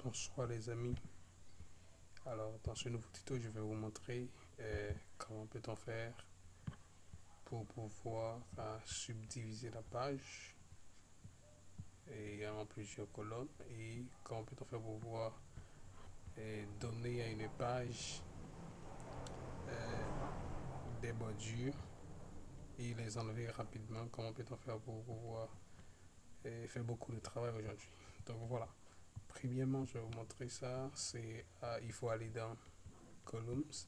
Bonsoir les amis. Alors dans ce nouveau tuto, je vais vous montrer comment peut-on faire pour pouvoir subdiviser la page et en plusieurs colonnes, et comment peut-on faire pour pouvoir donner à une page des bordures et les enlever rapidement. Comment peut-on faire pour pouvoir faire beaucoup de travail aujourd'hui. Donc voilà. Premièrement, je vais vous montrer ça. C'est il faut aller dans Columns.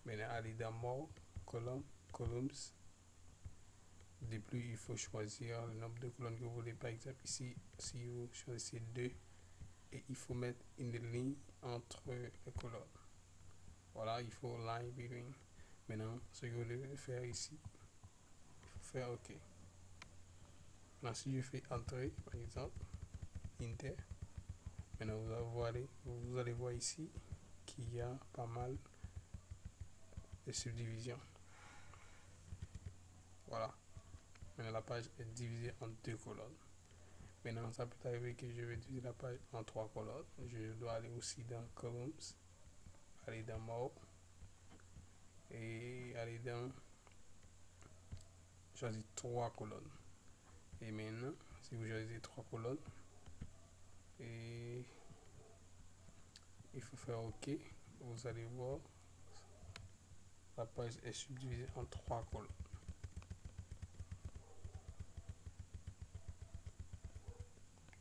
Maintenant, aller dans More, Columns. De plus, il faut choisir le nombre de colonnes que vous voulez. Par exemple, ici, si vous choisissez 2, et il faut mettre une ligne entre les colonnes. Voilà, il faut line between. Maintenant, ce que vous devez faire ici, il faut faire OK. Maintenant, si je fais entrer, par exemple, Inter, maintenant vous allez voir ici qu'il y a pas mal de subdivisions. Voilà. Maintenant, la page est divisée en 2 colonnes. Maintenant, ça peut arriver que je vais diviser la page en 3 colonnes. Je dois aller aussi dans Columns, aller dans More et aller dans choisir 3 colonnes. Et maintenant, si vous choisissez 3 colonnes, et il faut faire OK, vous allez voir la page est subdivisée en 3 colonnes.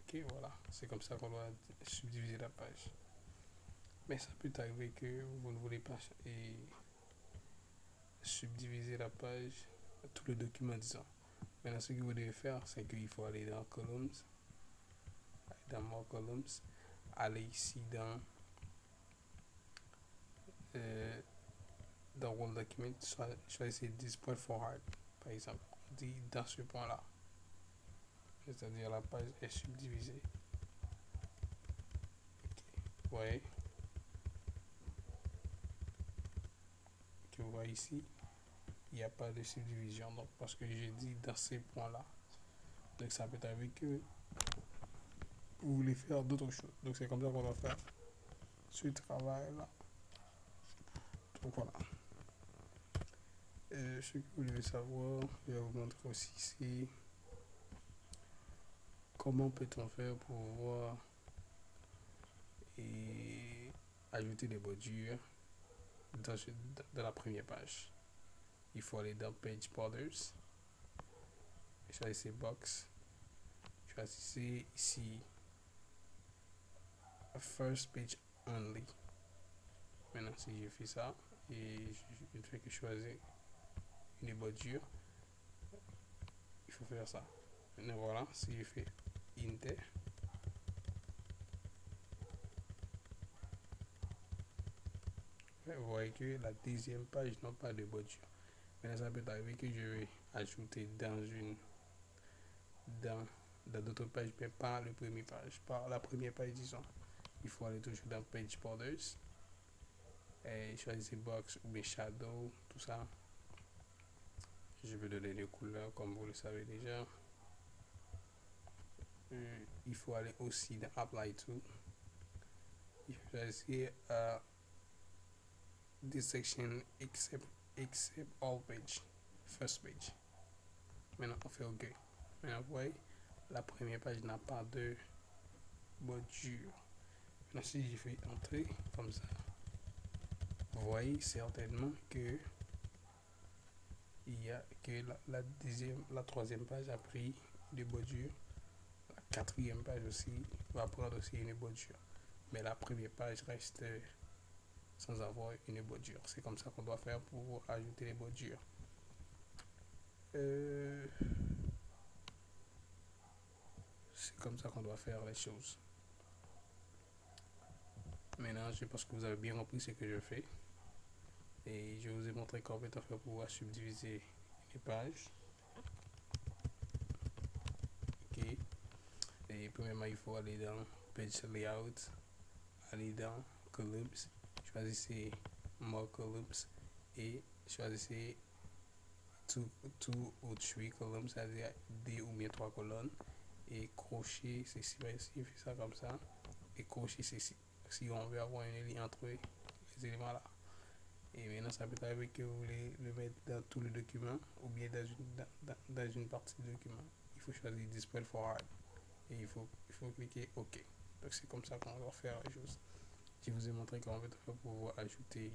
Ok, voilà, c'est comme ça qu'on doit subdiviser la page. Mais ça peut arriver que vous ne voulez pas subdiviser la page, tout le document, disons. Maintenant, ce que vous devez faire, c'est qu'il faut aller dans Columns, aller dans More Columns, aller ici dans Word Document, choisissez this point for hard, par exemple. On dit dans ce point-là, c'est-à-dire la page est subdivisée. Vous voyez que vous voyez ici, il n'y a pas de subdivision, donc parce que j'ai dit dans ces points-là. Donc ça peut arriver que vous voulez faire d'autres choses. Donc c'est comme ça qu'on va faire ce travail-là. Donc voilà. Ce que vous devez savoir, je vais vous montrer aussi ici comment peut-on faire pour voir et ajouter des bordures dans la première page. Il faut aller dans Page Borders, choisissez Box, choisissez ici First Page Only. Maintenant, si je fais ça et je ne fais que choisir une bordure, il faut faire ça. Maintenant, voilà, si je fais Inter, vous voyez que la deuxième page n'a pas de bordure. Maintenant, ça peut arriver que je vais ajouter dans d'autres pages, mais pas la première page. Par la première page, disons. Il faut aller toujours dans Page Borders et choisir Box ou bien Shadow, tout ça. Je vais donner des couleurs comme vous le savez déjà. Il faut aller aussi dans Apply To. Il faut choisir this section except all page, first page. Maintenant on fait OK. Maintenant vous voyez, la première page n'a pas de bordure. Maintenant si je fais entrer comme ça, vous voyez certainement que il y a que la troisième page a pris des bordures. La quatrième page aussi va prendre aussi une bordure. Mais la première page reste sans avoir une bordure. C'est comme ça qu'on doit faire pour ajouter les bordures. C'est comme ça qu'on doit faire les choses. Maintenant, je pense que vous avez bien compris ce que je fais. Et je vous ai montré comment on fait pour subdiviser les pages. Ok. Et premièrement, il faut aller dans Page Layout, aller dans Columns, choisissez More Columns et choisissez 2 ou 3 columns, c'est-à-dire 2 ou bien 3 colonnes, et crochet, c'est ici, fait ça comme ça, et cocher ceci. Si on veut avoir un lien entre les éléments là. Et maintenant, ça peut arriver que vous voulez le mettre dans tout le document ou bien dans une partie du document. Il faut choisir Display for Hide et il faut cliquer OK. Donc, c'est comme ça qu'on va faire la chose. Je vous ai montré comment on peut faire pour pouvoir ajouter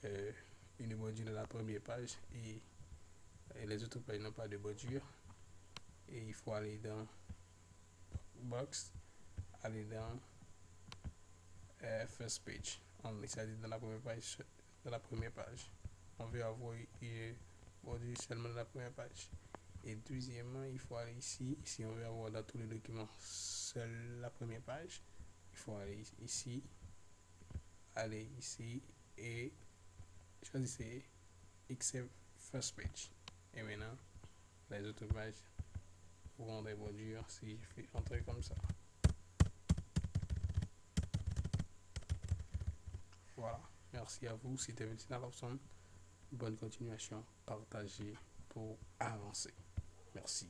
euh, une bordure dans la première page et les autres pages n'ont pas de bordure. Et il faut aller dans Box, aller dans First Page. C'est-à-dire dans la première page. On veut avoir une bordure seulement dans la première page. Et deuxièmement, il faut aller ici. Si on veut avoir dans tous les documents seule la première page, il faut aller ici et choisir Except First Page. Et maintenant, les autres pages auront des bordures si je fais entrer comme ça. Voilà. Merci à vous. C'était Vincent Lawson. Bonne continuation. Partagez pour avancer. Merci.